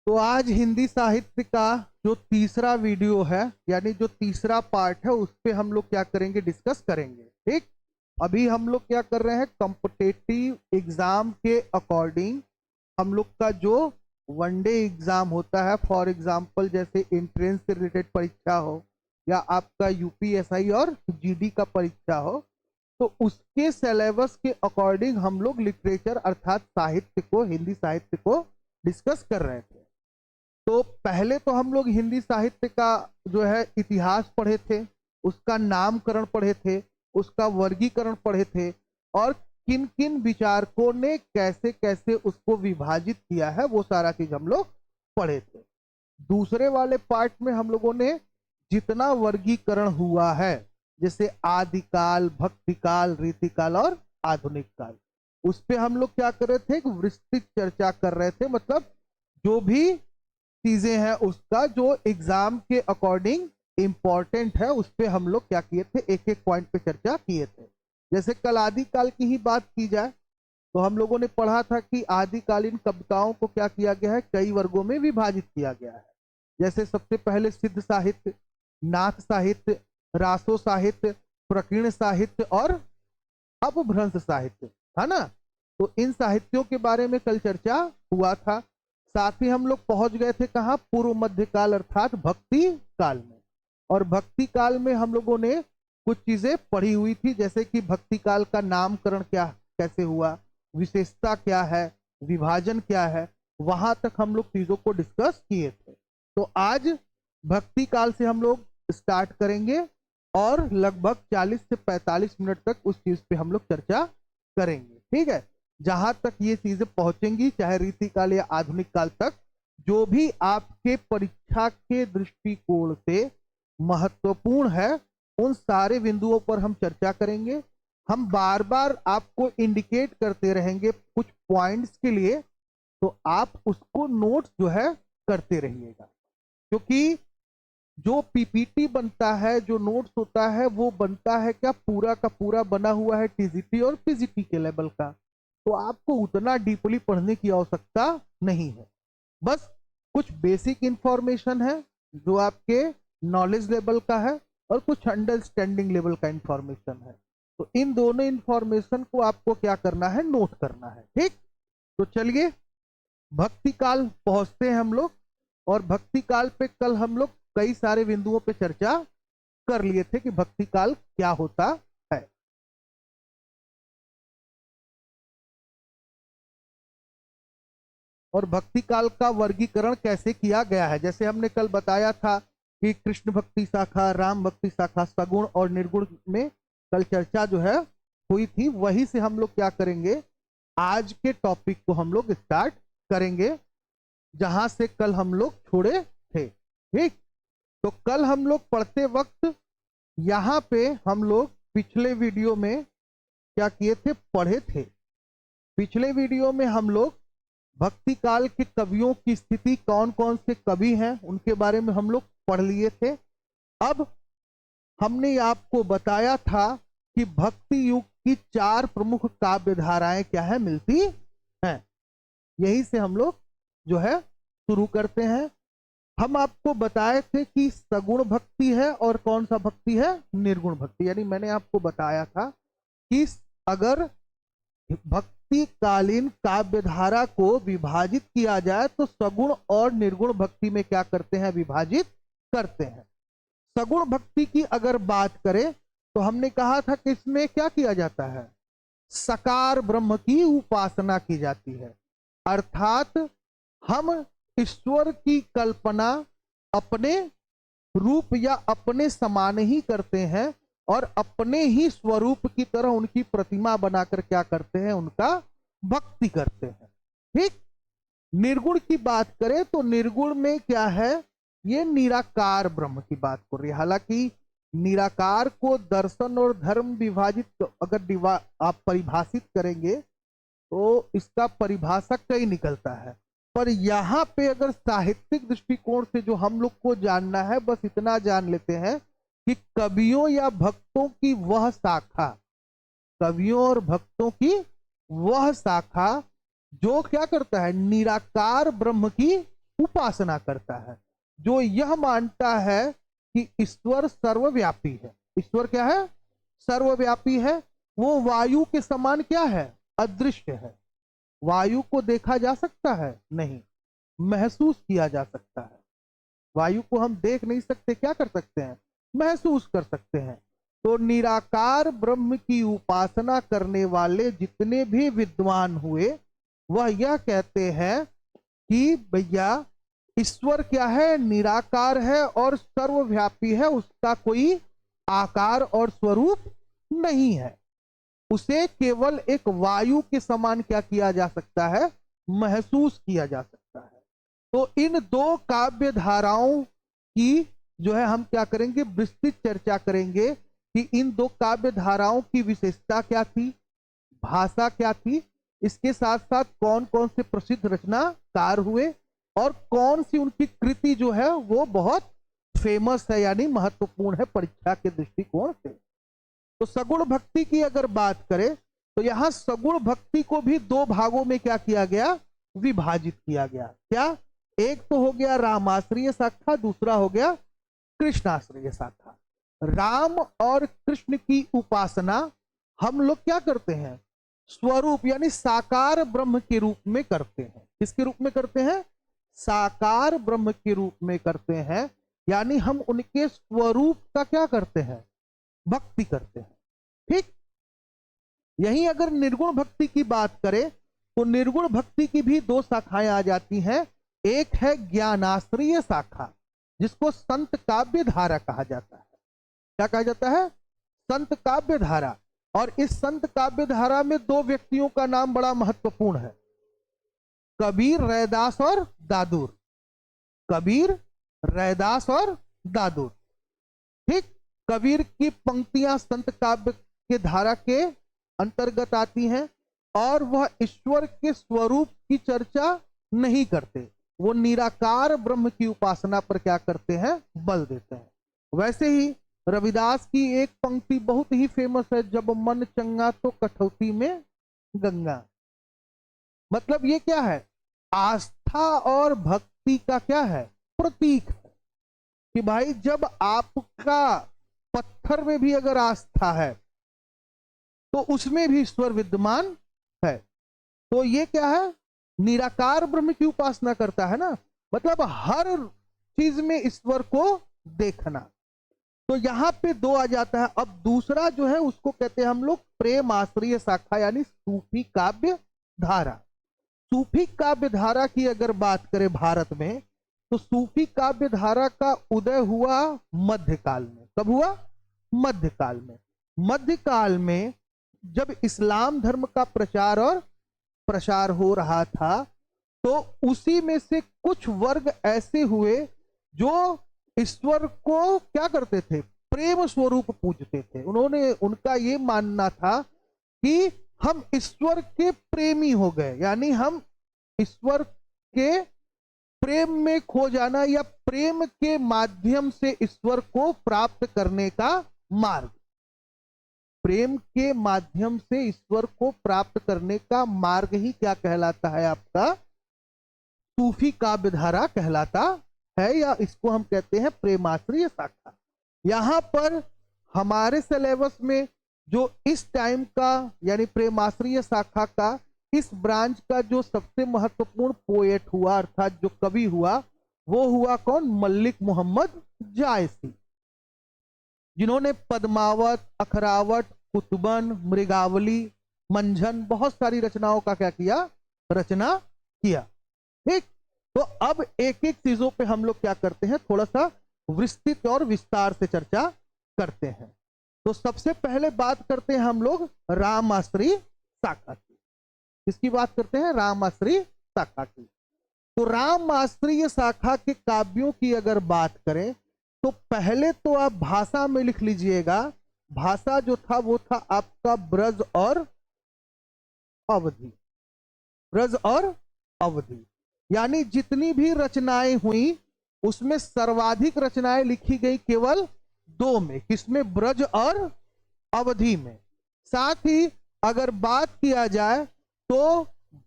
तो आज हिंदी साहित्य का जो तीसरा वीडियो है, यानी जो तीसरा पार्ट है, उस पे हम लोग क्या करेंगे, डिस्कस करेंगे। ठीक। अभी हम लोग क्या कर रहे हैं, कॉम्पिटिटिव एग्जाम के अकॉर्डिंग हम लोग का जो वनडे एग्जाम होता है, फॉर एग्जांपल जैसे एंट्रेंस से रिलेटेड परीक्षा हो या आपका यूपीएसआई और जीडी का परीक्षा हो, तो उसके सिलेबस के अकॉर्डिंग हम लोग लिटरेचर अर्थात साहित्य को, हिंदी साहित्य को डिस्कस कर रहे थे। तो पहले तो हम लोग हिंदी साहित्य का जो है इतिहास पढ़े थे, उसका नामकरण पढ़े थे, उसका वर्गीकरण पढ़े थे, और किन किन विचारकों ने कैसे कैसे उसको विभाजित किया है, वो सारा चीज हम लोग पढ़े थे। दूसरे वाले पार्ट में हम लोगों ने जितना वर्गीकरण हुआ है, जैसे आदिकाल, भक्तिकाल, रीतिकाल और आधुनिक काल, उस पे हम लोग क्या कर रहे थे, एक विस्तृत चर्चा कर रहे थे। मतलब जो भी चीजें हैं उसका जो एग्जाम के अकॉर्डिंग इंपॉर्टेंट है, उस पे हम लोग क्या किए थे, एक एक पॉइंट पे चर्चा किए थे। जैसे कल आदिकाल की ही बात की जाए तो हम लोगों ने पढ़ा था कि आदिकालीन कविताओं को क्या किया गया है, कई वर्गों में विभाजित किया गया है। जैसे सबसे पहले सिद्ध साहित्य, नाथ साहित्य, रासो साहित्य, प्रकीर्ण साहित्य और अपभ्रंश साहित्य, है ना। तो इन साहित्यों के बारे में कल चर्चा हुआ था। साथ ही हम लोग पहुंच गए थे कहाँ, पूर्व मध्य काल अर्थात भक्ति काल में। और भक्ति काल में हम लोगों ने कुछ चीजें पढ़ी हुई थी, जैसे कि भक्ति काल का नामकरण क्या कैसे हुआ, विशेषता क्या है, विभाजन क्या है, वहां तक हम लोग चीजों को डिस्कस किए थे। तो आज भक्ति काल से हम लोग स्टार्ट करेंगे और लगभग 40 से 45 मिनट तक उस चीज पे हम लोग चर्चा करेंगे। ठीक है। जहां तक ये चीजें पहुंचेंगी, चाहे रीतिकाल या आधुनिक काल तक, जो भी आपके परीक्षा के दृष्टिकोण से महत्वपूर्ण है, उन सारे बिंदुओं पर हम चर्चा करेंगे। हम बार बार आपको इंडिकेट करते रहेंगे कुछ पॉइंट्स के लिए, तो आप उसको नोट्स जो है करते रहिएगा। क्योंकि जो पीपीटी बनता है, जो नोट्स होता है, वो बनता है क्या, पूरा का पूरा बना हुआ है टीजीटी और पीजीटी के लेवल का। तो आपको उतना डीपली पढ़ने की आवश्यकता नहीं है। बस कुछ बेसिक इंफॉर्मेशन है जो आपके नॉलेज लेवल का है, और कुछ अंडरस्टैंडिंग लेवल का इंफॉर्मेशन है। तो इन दोनों इंफॉर्मेशन को आपको क्या करना है, नोट करना है। ठीक। तो चलिए भक्ति काल पहुंचते हैं हम लोग। और भक्ति काल पे कल हम लोग कई सारे बिंदुओं पे चर्चा कर लिए थे कि भक्ति काल क्या होता है। और भक्ति काल का वर्गीकरण कैसे किया गया है, जैसे हमने कल बताया था कि कृष्ण भक्ति शाखा, राम भक्ति शाखा, सगुण और निर्गुण में कल चर्चा जो है हुई थी। वही से हम लोग क्या करेंगे, आज के टॉपिक को हम लोग स्टार्ट करेंगे जहां से कल हम लोग छोड़े थे। ठीक। तो कल हम लोग पढ़ते वक्त यहाँ पे हम लोग पिछले वीडियो में क्या किए थे, पढ़े थे। पिछले वीडियो में हम लोग भक्ति काल के कवियों की स्थिति, कौन कौन से कवि हैं उनके बारे में हम लोग पढ़ लिए थे। अब हमने आपको बताया था कि भक्ति युग की 4 प्रमुख काव्य धाराएं क्या है, मिलती हैं। यही से हम लोग जो है शुरू करते हैं। हम आपको बताए थे कि सगुण भक्ति है और कौन सा भक्ति है, निर्गुण भक्ति। यानी मैंने आपको बताया था कि अगर भक्ति कालीन काव्य धारा को विभाजित किया जाए तो सगुण और निर्गुण भक्ति में क्या करते हैं, विभाजित करते हैं। सगुण भक्ति की अगर बात करें तो हमने कहा था कि इसमें क्या किया जाता है, सकार ब्रह्म की उपासना की जाती है। अर्थात हम ईश्वर की कल्पना अपने रूप या अपने समान ही करते हैं और अपने ही स्वरूप की तरह उनकी प्रतिमा बनाकर क्या करते हैं, उनका भक्ति करते हैं। ठीक। निर्गुण की बात करें तो निर्गुण में क्या है, ये निराकार ब्रह्म की बात कर रही है। हालांकि निराकार को दर्शन और धर्म विभाजित अगर आप परिभाषित करेंगे तो इसका परिभाषा कई निकलता है। पर यहाँ पे अगर साहित्यिक दृष्टिकोण से जो हम लोग को जानना है, बस इतना जान लेते हैं कि कवियों या भक्तों की वह शाखा, कवियों और भक्तों की वह शाखा जो क्या करता है, निराकार ब्रह्म की उपासना करता है, जो यह मानता है कि ईश्वर सर्वव्यापी है। ईश्वर क्या है? सर्वव्यापी है। वो वायु के समान क्या है? अदृश्य है। वायु को देखा जा सकता है? नहीं। महसूस किया जा सकता है। वायु को हम देख नहीं सकते, क्या कर सकते हैं? महसूस कर सकते हैं। तो निराकार ब्रह्म की उपासना करने वाले जितने भी विद्वान हुए, वह यह कहते हैं कि भैया ईश्वर क्या है? निराकार है और सर्वव्यापी है, उसका कोई आकार और स्वरूप नहीं है। उसे केवल एक वायु के समान क्या किया जा सकता है? महसूस किया जा सकता है। तो इन दो काव्य धाराओं की जो है हम क्या करेंगे? विस्तृत चर्चा करेंगे कि इन दो काव्य धाराओं की विशेषता क्या थी, भाषा क्या थी, इसके साथ साथ कौन कौन से प्रसिद्ध रचनाकार हुए और कौन सी उनकी कृति जो है वो बहुत फेमस है, यानी महत्वपूर्ण है परीक्षा के दृष्टिकोण से। तो सगुण भक्ति की अगर बात करें तो यहां सगुण भक्ति को भी दो भागों में क्या किया गया? विभाजित किया गया। क्या? एक तो हो गया रामाश्रय शाखा, दूसरा हो गया कृष्णाश्रय शाखा। राम और कृष्ण की उपासना हम लोग क्या करते हैं? स्वरूप यानी साकार ब्रह्म के रूप में करते हैं। किसके रूप में करते हैं? साकार ब्रह्म के रूप में करते हैं, यानी हम उनके स्वरूप का क्या करते हैं? भक्ति करते हैं। ठीक। यही अगर निर्गुण भक्ति की बात करें तो निर्गुण भक्ति की भी दो शाखाएं आ जाती हैं। एक है ज्ञानाश्रय शाखा, जिसको संत काव्य धारा कहा जाता है। क्या कहा जाता है? संत काव्य धारा। और इस संत काव्य धारा में दो व्यक्तियों का नाम बड़ा महत्वपूर्ण है, कबीर, रैदास और दादूर। कबीर, रैदास और दादूर। ठीक। कबीर की पंक्तियां संत काव्य के धारा के अंतर्गत आती हैं और वह ईश्वर के स्वरूप की चर्चा नहीं करते, वो निराकार ब्रह्म की उपासना पर क्या करते हैं? बल देते हैं। वैसे ही रविदास की एक पंक्ति बहुत ही फेमस है, जब मन चंगा तो कठौती में गंगा। मतलब ये क्या है? आस्था और भक्ति का क्या है? प्रतीक है कि भाई जब आपका पत्थर में भी अगर आस्था है तो उसमें भी ईश्वर विद्यमान है। तो ये क्या है? निराकार ब्रह्म की उपासना करता है ना, मतलब हर चीज में ईश्वर को देखना। तो यहां पे दो आ जाता है। अब दूसरा जो है उसको कहते हैं हम लोग प्रेम आश्रय शाखा, यानी सूफी काव्य धारा। सूफी काव्य धारा की अगर बात करें भारत में, तो सूफी काव्य धारा का उदय हुआ मध्यकाल में। कब हुआ? मध्यकाल में। मध्यकाल में जब इस्लाम धर्म का प्रचार और प्रसार हो रहा था, तो उसी में से कुछ वर्ग ऐसे हुए जो ईश्वर को क्या करते थे? प्रेम स्वरूप पूजते थे। उनका ये मानना था कि हम ईश्वर के प्रेमी हो गए, यानी हम ईश्वर के प्रेम में खो जाना या प्रेम के माध्यम से ईश्वर को प्राप्त करने का मार्ग। प्रेम के माध्यम से ईश्वर को प्राप्त करने का मार्ग ही क्या कहलाता है? आपका सूफी काव्य धारा कहलाता है, या इसको हम कहते हैं प्रेमाश्रय शाखा। यहां पर हमारे सिलेबस में जो इस टाइम का यानी प्रेमाश्रय शाखा का इस ब्रांच का जो सबसे महत्वपूर्ण पोएट हुआ, अर्थात जो कवि हुआ, वो हुआ कौन? मलिक मोहम्मद जायसी, जिन्होंने पद्मावत, अखरावट, कुतुबन, मृगावली, मंझन, बहुत सारी रचनाओं का क्या किया? रचना किया। ठीक। तो अब एक एक चीजों पे हम लोग क्या करते हैं? थोड़ा सा विस्तृत और विस्तार से चर्चा करते हैं। तो सबसे पहले बात करते हैं हम लोग रामाश्रय शाखा की। किसकी बात करते हैं? रामाश्रय शाखा की। तो रामाश्रय शाखा के काव्यों की अगर बात करें तो पहले तो आप भाषा में लिख लीजिएगा। भाषा जो था वो था आपका ब्रज और अवधि। ब्रज और अवधि, यानी जितनी भी रचनाएं हुई उसमें सर्वाधिक रचनाएं लिखी गई केवल दो में। किसमें? ब्रज और अवधि में। साथ ही अगर बात किया जाए तो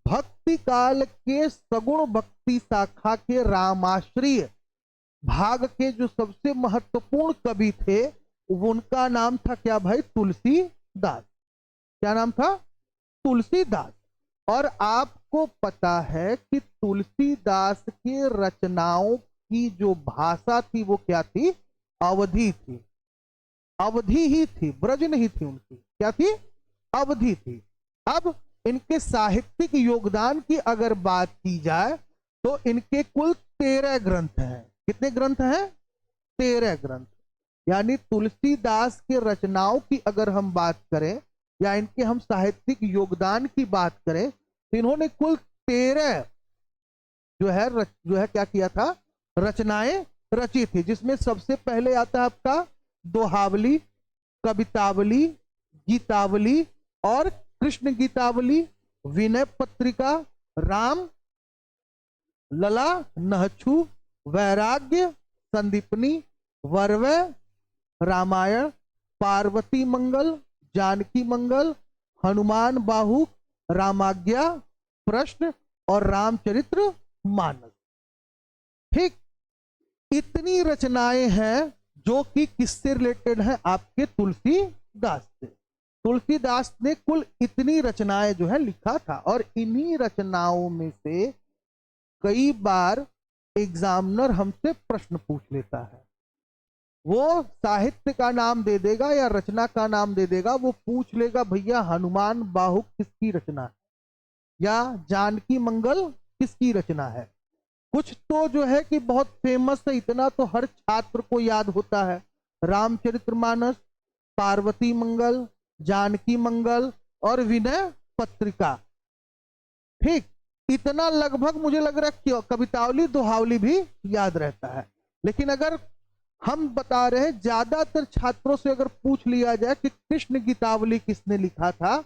भक्ति काल के सगुण भक्ति शाखा के रामाश्रय भाग के जो सबसे महत्वपूर्ण कवि थे, उनका नाम था क्या भाई? तुलसीदास। क्या नाम था? तुलसीदास। और आपको पता है कि तुलसीदास के रचनाओं की जो भाषा थी वो क्या थी? अवधी थी। अवधी ही थी, ब्रज नहीं थी उनकी। क्या थी? अवधी थी। अब इनके साहित्यिक योगदान की अगर बात की जाए तो इनके कुल 13 ग्रंथ हैं। कितने ग्रंथ हैं? 13 ग्रंथ। यानी तुलसीदास के रचनाओं की अगर हम बात करें या इनके हम साहित्यिक योगदान की बात करें तो इन्होंने कुल 13 जो है क्या किया था? रचनाएं रची थी, जिसमें सबसे पहले आता है आपका दोहावली, कवितावली, गीतावली और कृष्ण गीतावली, विनय पत्रिका, राम लला, नहछु, वैराग्य, संदीपनी, वरवय, रामायण, पार्वती मंगल, जानकी मंगल, हनुमान बाहु, रामाज्ञा, प्रश्न और रामचरित्र मानस। ठीक, इतनी रचनाएं हैं जो कि किससे रिलेटेड है? आपके तुलसीदास से। तुलसीदास ने कुल इतनी रचनाएं जो है लिखा था। और इन्हीं रचनाओं में से कई बार एग्जामिनर हमसे प्रश्न पूछ लेता है। वो साहित्य का नाम दे देगा या रचना का नाम दे देगा, वो पूछ लेगा भैया हनुमान बाहुक किसकी रचना है या जानकी मंगल किसकी रचना है। कुछ तो जो है कि बहुत फेमस है, इतना तो हर छात्र को याद होता है, रामचरितमानस, पार्वती मंगल, जानकी मंगल और विनय पत्रिका। ठीक, इतना लगभग मुझे लग रहा है कि कवितावली दोहावली भी याद रहता है। लेकिन अगर हम बता रहे हैं, ज्यादातर छात्रों से अगर पूछ लिया जाए कि कृष्ण गीतावली किसने लिखा था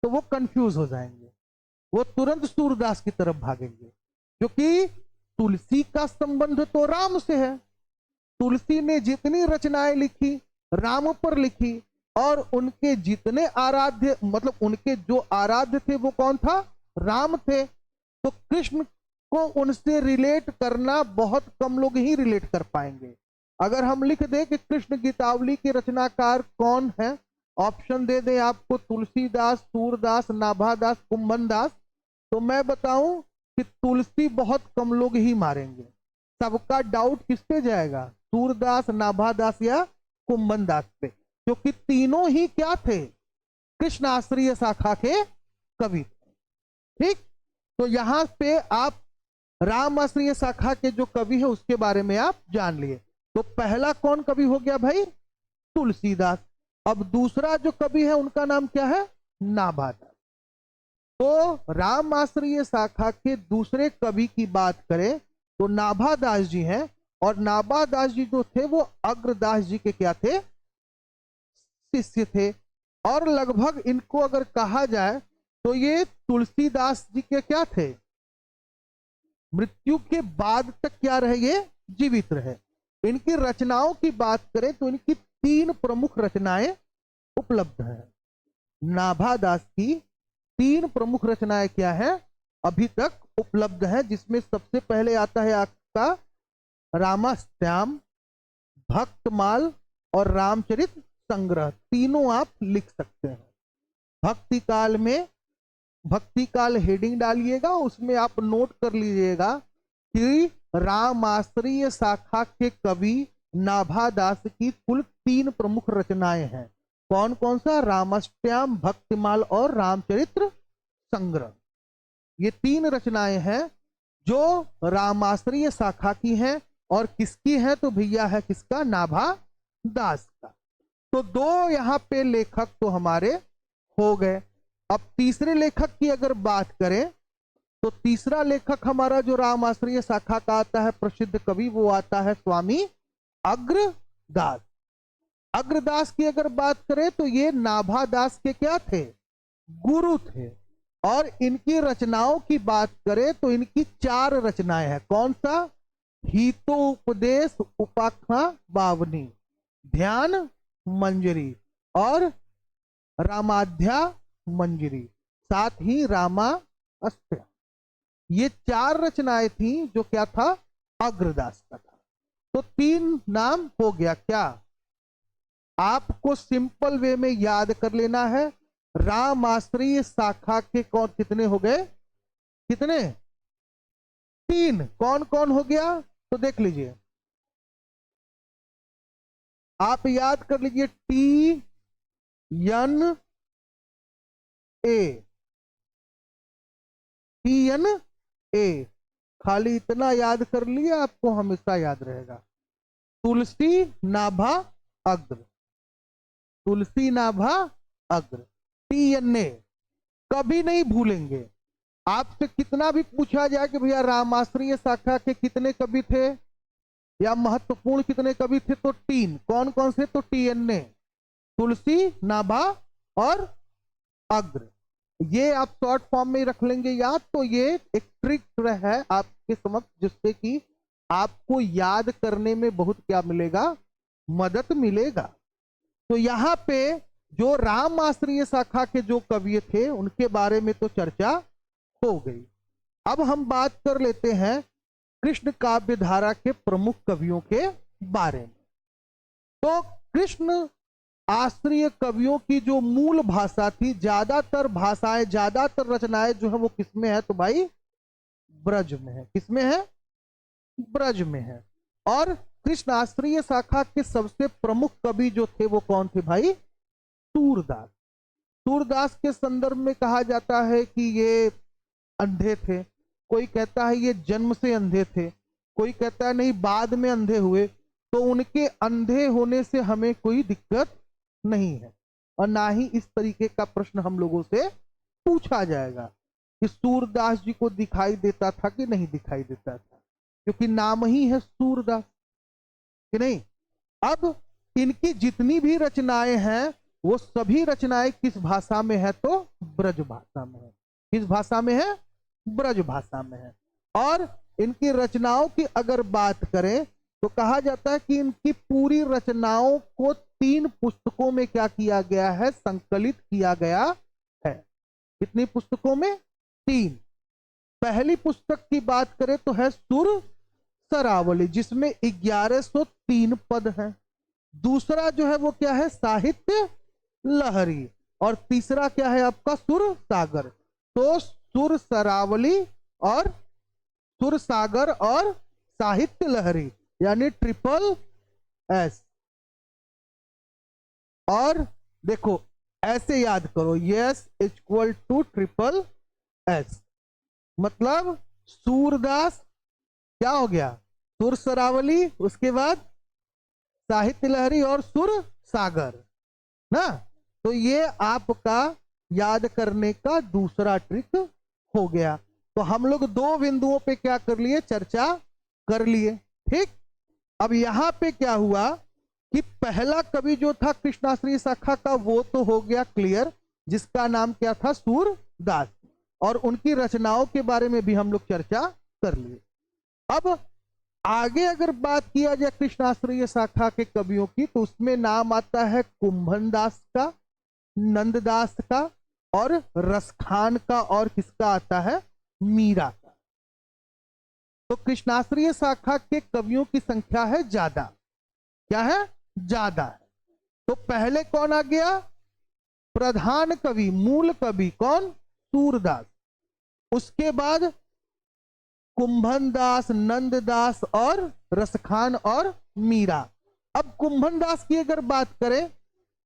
तो वो कंफ्यूज हो जाएंगे, वो तुरंत सूरदास की तरफ भागेंगे, क्योंकि तुलसी का संबंध तो राम से है। तुलसी ने जितनी रचनाएं लिखी राम पर लिखी, और उनके जितने आराध्य, मतलब उनके जो आराध्य थे वो कौन था? राम थे। तो कृष्ण को उनसे रिलेट करना बहुत कम लोग ही रिलेट कर पाएंगे। अगर हम लिख दें कि कृष्ण गीतावली के रचनाकार कौन है, ऑप्शन दे दें आपको तुलसीदास, सूरदास, नाभादास, कुंभनदास, तो मैं बताऊं कि तुलसी बहुत कम लोग ही मारेंगे। सबका डाउट किस पे जाएगा? सूरदास, नाभादास या कुंभनदास पे, क्योंकि तीनों ही क्या थे? कृष्ण आश्रय शाखा के कवि थे। ठीक, तो यहां पे आप राम आश्रय शाखा के जो कवि है उसके बारे में आप जान लिए। तो पहला कौन कवि हो गया भाई? तुलसीदास। अब दूसरा जो कवि है उनका नाम क्या है? नाभादास। तो राम आश्रय शाखा के दूसरे कवि की बात करें तो नाभादास जी हैं। और नाभादास जी जो थे वो अग्रदास जी के क्या थे? शिष्य थे। और लगभग इनको अगर कहा जाए तो ये तुलसीदास जी के क्या थे? मृत्यु के बाद तक क्या रहे? ये जीवित रहे। इनकी रचनाओं की बात करें तो इनकी 3 प्रमुख रचनाएं उपलब्ध हैं। नाभादास की 3 प्रमुख रचनाएं क्या है? अभी तक उपलब्ध है, जिसमें सबसे पहले आता है आपका रामाष्टयाम, भक्तमाल और रामचरित संग्रह। तीनों आप लिख सकते हैं। भक्ति काल में, भक्ति काल हेडिंग डालिएगा, उसमें आप नोट कर लीजिएगा कि रामाश्रय शाखा के कवि नाभादास की कुल 3 प्रमुख रचनाएं हैं। कौन कौन सा? रामाष्टयाम, भक्तिमाल और रामचरित्र संग्रह। ये 3 रचनाएं हैं जो रामाश्रय शाखा की हैं। और किसकी है? तो भैया है किसका? नाभादास का। तो 2 यहाँ पे लेखक तो हमारे हो गए। अब तीसरे लेखक की अगर बात करें तो तीसरा लेखक हमारा जो रामाश्रय शाखा का आता है प्रसिद्ध कवि, वो आता है स्वामी अग्रदास। अग्रदास की अगर बात करें तो ये नाभादास के क्या थे? गुरु थे। और इनकी रचनाओं की बात करें तो इनकी 4 रचनाएं हैं। कौन सा? हितोपदेश उपाख्या बावनी, ध्यान मंजरी और रामाध्या मंजरी, साथ ही अष्ट। ये 4 रचनाएं थी जो क्या था, अग्रदास का था। तो 3 नाम हो गया। क्या आपको सिंपल वे में याद कर लेना है, रामाश्रय शाखा के कौन कितने हो गए, कितने, 3। कौन कौन हो गया तो देख लीजिए, आप याद कर लीजिए, T N A, T N A, खाली इतना याद कर लिया आपको हमेशा याद रहेगा। तुलसी नाभा अग्र, तुलसी नाभा अग्र, टी एन ए, कभी नहीं भूलेंगे। आपसे कितना भी पूछा जाए कि भैया रामाश्रय शाखा के कितने कवि थे या महत्वपूर्ण कितने कवि थे, तो 3। कौन कौन से, तो टी एन ए, तुलसी, नाभा और अग्र। ये आप शॉर्ट फॉर्म में रख लेंगे याद। तो ये एक ट्रिक है आपके समक्ष, जिससे कि आपको याद करने में बहुत क्या मिलेगा, मदद मिलेगा। तो यहाँ पे जो रामाश्रय शाखा के जो कवि थे उनके बारे में तो चर्चा हो गई। अब हम बात कर लेते हैं कृष्ण काव्य धारा के प्रमुख कवियों के बारे में। तो कृष्ण आश्रय कवियों की जो मूल भाषा थी, ज्यादातर भाषाएं, ज्यादातर रचनाएं जो है वो किसमें है, तो भाई ब्रज में है। किसमें है, ब्रज में है। और कृष्ण आश्रय शाखा के सबसे प्रमुख कवि जो थे वो कौन थे भाई, सूरदास। सूरदास के संदर्भ में कहा जाता है कि ये अंधे थे, कोई कहता है ये जन्म से अंधे थे, कोई कहता है नहीं बाद में अंधे हुए। तो उनके अंधे होने से हमें कोई दिक्कत नहीं है, और ना ही इस तरीके का प्रश्न हम लोगों से पूछा जाएगा कि सूरदास जी को दिखाई देता था कि नहीं दिखाई देता था, क्योंकि नाम ही है सूरदास, कि नहीं। अब इनकी जितनी भी रचनाएं हैं वो सभी रचनाएं किस भाषा में है, तो ब्रज भाषा में है। किस भाषा में है, ब्रज भाषा में है। और इनकी रचनाओं की अगर बात करें तो कहा जाता है कि इनकी पूरी रचनाओं को 3 पुस्तकों में क्या किया गया है, संकलित किया गया है। कितनी पुस्तकों में, 3। पहली पुस्तक की बात करें तो है सुर सरावली, जिसमें 1103 पद हैं। दूसरा जो है वो क्या है, साहित्य लहरी। और तीसरा क्या है आपका, सुर सागर। तो सुर सरावली और सुर सागर और साहित्य लहरी, यानी SSS। और देखो ऐसे याद करो, यस इक्वल टू SSS, मतलब सूरदास क्या हो गया, सुर सरावली, उसके बाद साहित्य लहरी और सुर सागर ना। तो ये आपका याद करने का दूसरा ट्रिक हो गया। तो हम लोग 2 बिंदुओं पे क्या कर लिए, चर्चा कर लिए, ठीक। अब यहां पे क्या हुआ कि पहला कवि जो था कृष्णाश्रय शाखा का वो तो हो गया क्लियर, जिसका नाम क्या था, सूरदास। और उनकी रचनाओं के बारे में भी हम लोग चर्चा कर लिए। अब आगे अगर बात किया जाए कृष्णाश्रय शाखा के कवियों की, तो उसमें नाम आता है कुंभन दास का, नंददास का और रसखान का, और किसका आता है, मीरा का। तो कृष्णाश्रय शाखा के कवियों की संख्या है ज्यादा। क्या है, ज्यादा है। तो पहले कौन आ गया, प्रधान कवि, मूल कवि कौन, सूरदास। उसके बाद कुंभन दास, नंददास और रसखान और मीरा। अब कुंभन दास की अगर बात करें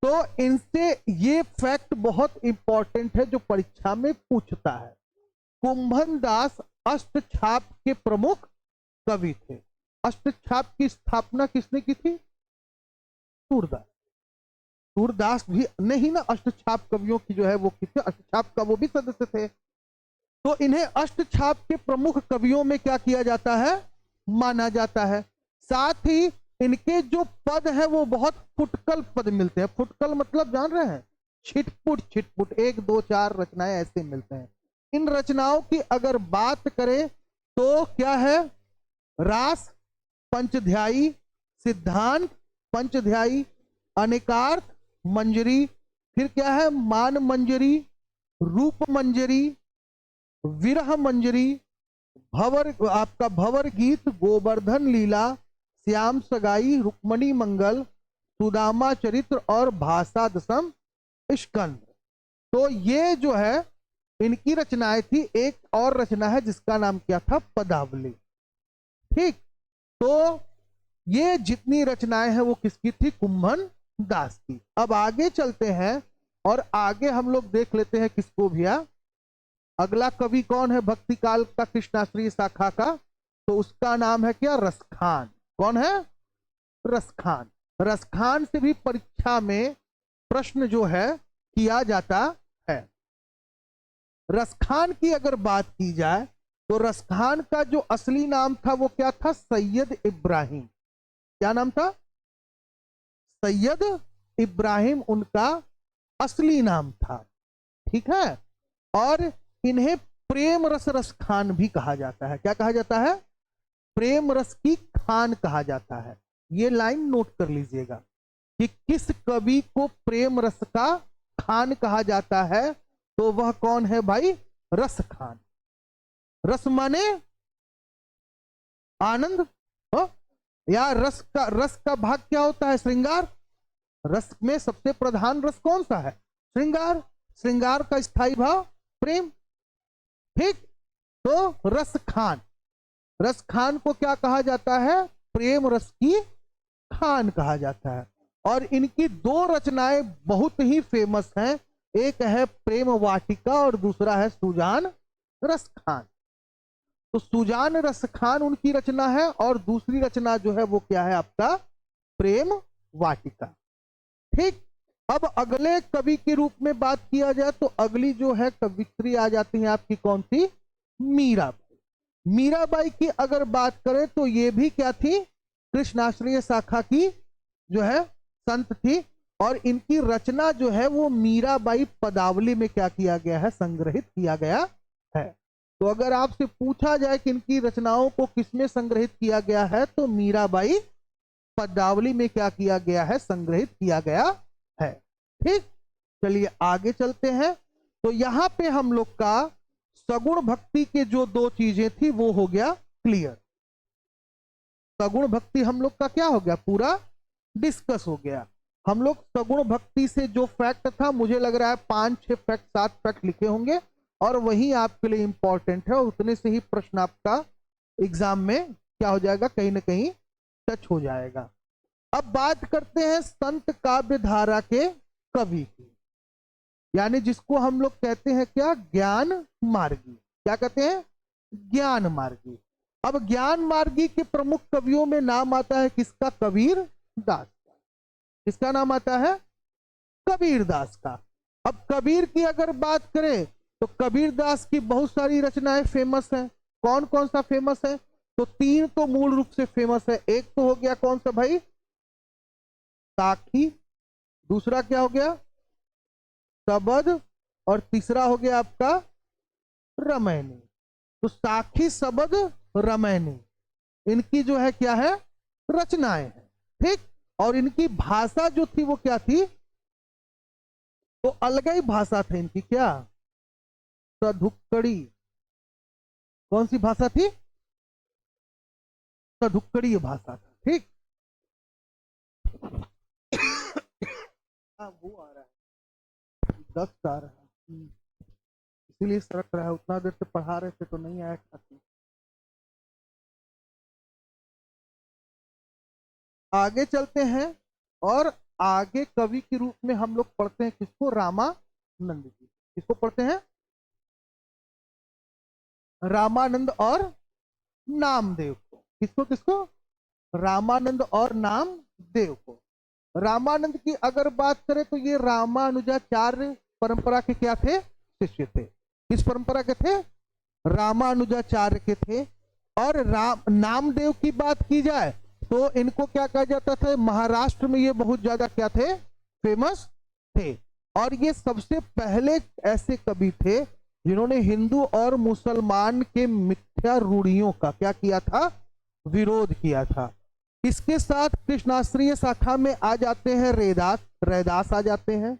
तो इनसे ये फैक्ट बहुत इंपॉर्टेंट है जो परीक्षा में पूछता है। कुंभन दास अष्टछाप के प्रमुख कवि थे। अष्टछाप की स्थापना किसने की थी, सूरदास। सूरदास भी नहीं ना, अष्टछाप कवियों की जो है वो किसने, अष्टछाप का वो भी सदस्य थे। तो इन्हें अष्टछाप के प्रमुख कवियों में क्या किया जाता है, माना जाता है। साथ ही इनके जो पद है वो बहुत फुटकल पद मिलते हैं। फुटकल मतलब जान रहे हैं, छिटपुट छिटपुट, 1 2 4 रचनाएं ऐसे मिलते हैं। इन रचनाओं की अगर बात करें तो क्या है, रास, पंचध्यायी, सिद्धांत, पंचध्यायी, अनेकार्थ, मंजरी, फिर क्या है, मान मंजरी, रूप मंजरी, विरह मंजरी, आपका भंवर गीत, गोवर्धन लीला, श्याम सगाई, रुक्मणी मंगल, सुदामा चरित्र और भाषा दशम स्कंद। तो ये जो है इनकी रचनाएं थी। एक और रचना है जिसका नाम क्या था, पदावली। ठीक, तो ये जितनी रचनाएं हैं वो किसकी थी, कुंभन दास की। अब आगे चलते हैं और आगे हम लोग देख लेते हैं किसको भैया, अगला कवि कौन है भक्ति काल का कृष्णाश्रयी शाखा का, तो उसका नाम है क्या, रसखान। कौन है, रसखान। रसखान से भी परीक्षा में प्रश्न जो है किया जाता है। रसखान की अगर बात की जाए तो रसखान का जो असली नाम था वो क्या था, सैयद इब्राहिम। क्या नाम था, सैयद इब्राहिम उनका असली नाम था। ठीक है, और इन्हें प्रेम रस रसखान भी कहा जाता है। क्या कहा जाता है, प्रेम रस की खान कहा जाता है। ये लाइन नोट कर लीजिएगा कि किस कवि को प्रेम रस का खान कहा जाता है, तो वह कौन है भाई, रस खान। रस माने आनंद हो? या रस का भाग क्या होता है, श्रृंगार। रस में सबसे प्रधान रस कौन सा है, श्रृंगार। श्रृंगार का स्थायी भाव प्रेम। ठीक, तो रस खान, रस खान को क्या कहा जाता है, प्रेम रस की खान कहा जाता है। और इनकी दो रचनाएं बहुत ही फेमस हैं, एक है प्रेम वाटिका और दूसरा है सुजान रस खान। तो सुजान रस खान उनकी रचना है और दूसरी रचना जो है वो क्या है, आपका प्रेम वाटिका। ठीक, अब अगले कवि के रूप में बात किया जाए तो अगली जो है कवित्री आ जाती है आपकी कौन सी, मीराबाई। मीराबाई की अगर बात करें तो ये भी क्या थी, कृष्णाश्रय शाखा की जो है संत थी। और इनकी रचना जो है वो मीराबाई पदावली में क्या किया गया है, संग्रहित किया गया है। तो अगर आपसे पूछा जाए कि इनकी रचनाओं को किसमें संग्रहित किया गया है, तो मीराबाई पदावली में क्या किया गया है, संग्रहित किया गया है। ठीक, चलिए आगे चलते हैं। तो यहां पे हम लोग का सगुण भक्ति के जो दो चीजें थी वो हो गया क्लियर। सगुण भक्ति हम लोग का क्या हो गया, पूरा डिस्कस हो गया। हम लोग सगुण भक्ति से जो फैक्ट था, मुझे लग रहा है 5-6 फैक्ट 7 फैक्ट लिखे होंगे और वही आपके लिए इंपॉर्टेंट है। और उतने से ही प्रश्न आपका एग्जाम में क्या हो जाएगा, कहीं ना कहीं टच हो जाएगा। अब बात करते हैं संत काव्य धारा के कवि की, यानी जिसको हम लोग कहते हैं क्या, ज्ञान मार्गी। क्या कहते हैं, ज्ञान मार्गी। अब ज्ञान मार्गी के प्रमुख कवियों में नाम आता है किसका, कबीर दास का। किसका नाम आता है, कबीर दास का। अब कबीर की अगर बात करें तो कबीर दास की बहुत सारी रचनाएं फेमस हैं। कौन कौन सा फेमस है, तो 3 तो मूल रूप से फेमस है। एक तो हो गया कौन सा भाई, साखी, दूसरा क्या हो गया, सबद, और तीसरा हो गया आपका रमैनी। तो साखी, सबद, रमैनी इनकी जो है क्या है, रचनाएं हैं। ठीक, और इनकी भाषा जो थी वो क्या थी, तो अलग ही भाषा थी इनकी। क्या, सधुक्कड़ी। कौन सी भाषा थी, सधुक्कड़ी भाषा था। ठीक, वो आ रहा है, दस्त आ रहा है इसीलिए सरक रहा है। उतना देर से पढ़ा रहे थे तो नहीं आया खाती। आगे चलते हैं और आगे कवि के रूप में हम लोग पढ़ते हैं किसको, रामानंद जी। किसको पढ़ते हैं, रामानंद और नामदेव को। किसको किसको, रामानंद और नामदेव को। रामानंद की अगर बात करें तो ये रामानुजाचार्य परंपरा के क्या थे, शिष्य थे। किस परंपरा के थे, रामानुजाचार्य के थे। और नामदेव की बात की जाए तो इनको क्या कहा जाता था, महाराष्ट्र में ये बहुत ज्यादा क्या थे, फेमस थे। और ये सबसे पहले ऐसे कवि थे जिन्होंने हिंदू और मुसलमान के मिथ्या रूढ़ियों का क्या किया था, विरोध किया था। इसके साथ कृष्णाश्रय शाखा में आ जाते हैं रैदास, रैदास आ जाते हैं।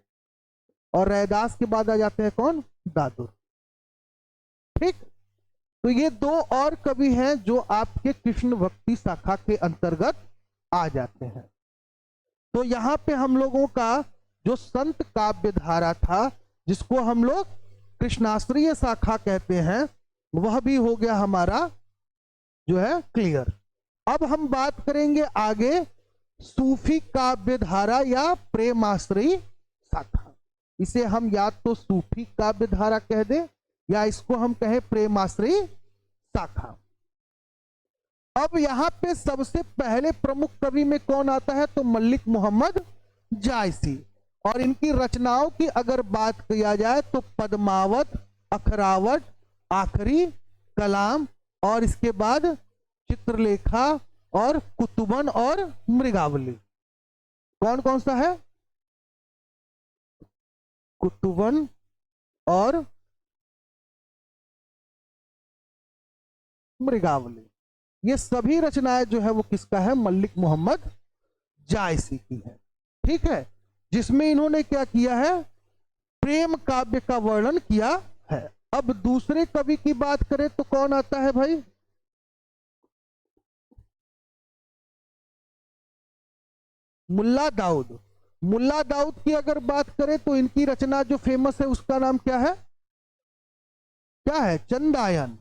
और रैदास के बाद आ जाते हैं कौन, दादुर। ठीक, तो ये दो और कवि हैं जो आपके कृष्ण भक्ति शाखा के अंतर्गत आ जाते हैं। तो यहां पे हम लोगों का जो संत काव्य धारा था, जिसको हम लोग कृष्णाश्रय शाखा कहते हैं, वह भी हो गया हमारा जो है क्लियर। अब हम बात करेंगे आगे सूफी काव्य धारा या प्रेमाश्रयी शाखा। इसे हम या तो सूफी काव्य धारा कह दें या इसको हम कहें प्रेमाश्रयी शाखा। अब यहां पे सबसे पहले प्रमुख कवि में कौन आता है, तो मलिक मोहम्मद जायसी। और इनकी रचनाओं की अगर बात किया जाए तो पद्मावत, अखरावट, आखिरी, कलाम और इसके बाद चित्रलेखा और कुतुबन और मृगावली। कौन कौन सा है, कुतुबन और मृगावली, ये सभी रचनाएं जो है वो किसका है, मलिक मोहम्मद जायसी की है। ठीक है, जिसमें इन्होंने क्या किया है, प्रेम काव्य का वर्णन किया है। अब दूसरे कवि की बात करें तो कौन आता है भाई, मुल्ला दाऊद। मुल्ला दाऊद की अगर बात करें तो इनकी रचना जो फेमस है उसका नाम क्या है, क्या है, चंदायन।